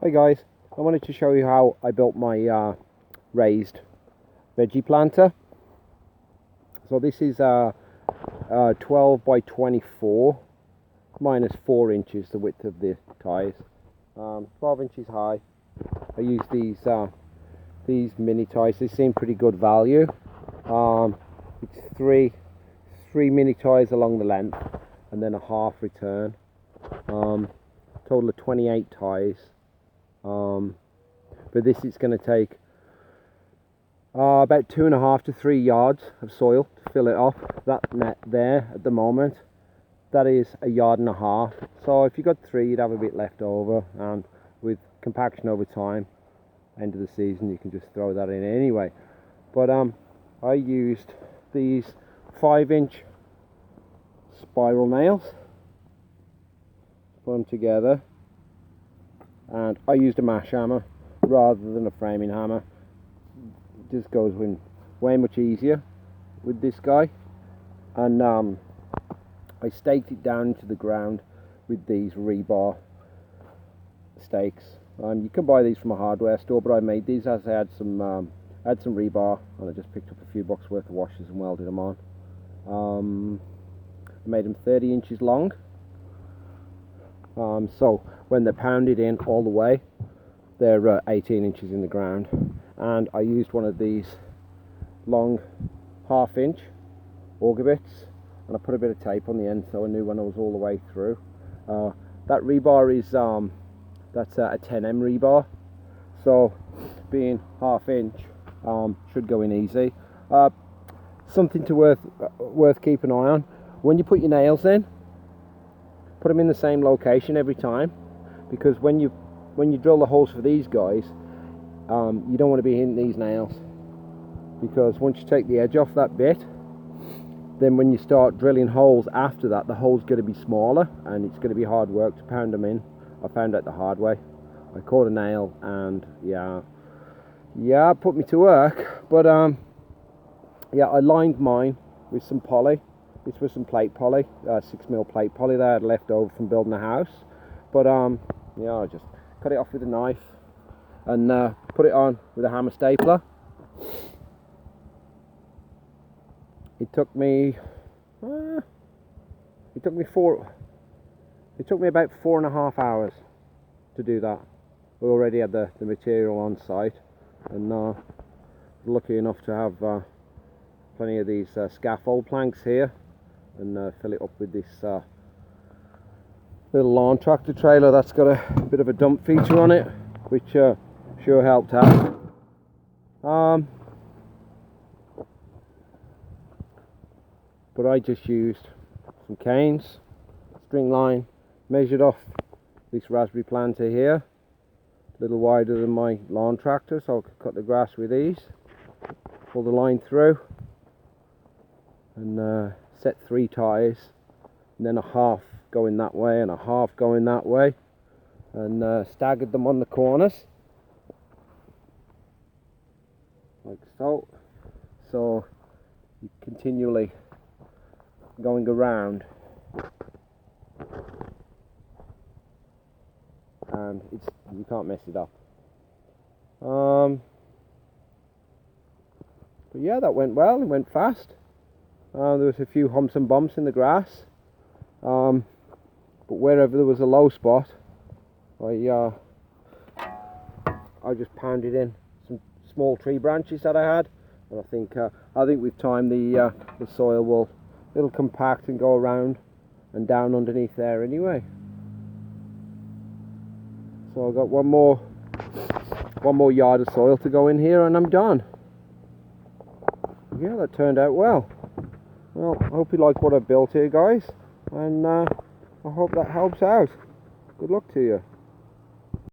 Hi guys, I wanted to show you how I built my raised veggie planter. So this is 12 by 24 minus 4 inches the width of the ties, 12 inches high. I use these mini ties. They seem pretty good value. It's three mini ties along the length and then a half return. Total of 28 ties. But this is going to take about 2.5 to 3 yards of soil to fill it up. That net there at the moment, that is 1.5 yards. So if you got 3, you'd have a bit left over, and with compaction over time, end of the season, you can just throw that in anyway. But I used these 5-inch spiral nails, put them together, and I used a mash hammer rather than a framing hammer. It just goes in way much easier with this guy. And I staked it down into the ground with these rebar stakes. You can buy these from a hardware store, but I made these as I had some rebar, and I just picked up a few bucks worth of washers and welded them on. I made them 30 inches long. So when they're pounded in all the way, they're 18 inches in the ground. And I used one of these long 1/2 inch auger bits, and I put a bit of tape on the end so I knew when I was all the way through. That rebar is that's a 10M rebar, so being 1/2 inch should go in easy. Something to worth keeping an eye on: when you put your nails in, put them in the same location every time, because when you drill the holes for these guys, you don't want to be hitting these nails, because once you take the edge off that bit, then when you start drilling holes after that, the hole's going to be smaller and it's going to be hard work to pound them in. I found out the hard way. I caught a nail, and yeah, it put me to work. But yeah, I lined mine with some poly. This was some plate poly, 6mm plate poly that I had left over from building a house. But yeah, I just cut it off with a knife and put it on with a hammer stapler. It took me about 4.5 hours to do that. We already had the material on site, and lucky enough to have plenty of these scaffold planks here, and fill it up with this little lawn tractor trailer that's got a bit of a dump feature on it, which sure helped out. But I just used some canes, string line, measured off this raspberry planter here, a little wider than my lawn tractor, so I could cut the grass with ease. Pull the line through, and set 3 ties, and then a half going that way and a half going that way, and staggered them on the corners like so. So you continually going around, and you can't mess it up. But yeah, that went well. It went fast. There was a few humps and bumps in the grass, but wherever there was a low spot, I just pounded in some small tree branches that I had, and I think with time the soil it'll compact and go around and down underneath there anyway. So I've got one more yard of soil to go in here, and I'm done. Yeah, that turned out well. Well, I hope you like what I've built here, guys, and I hope that helps out. Good luck to you.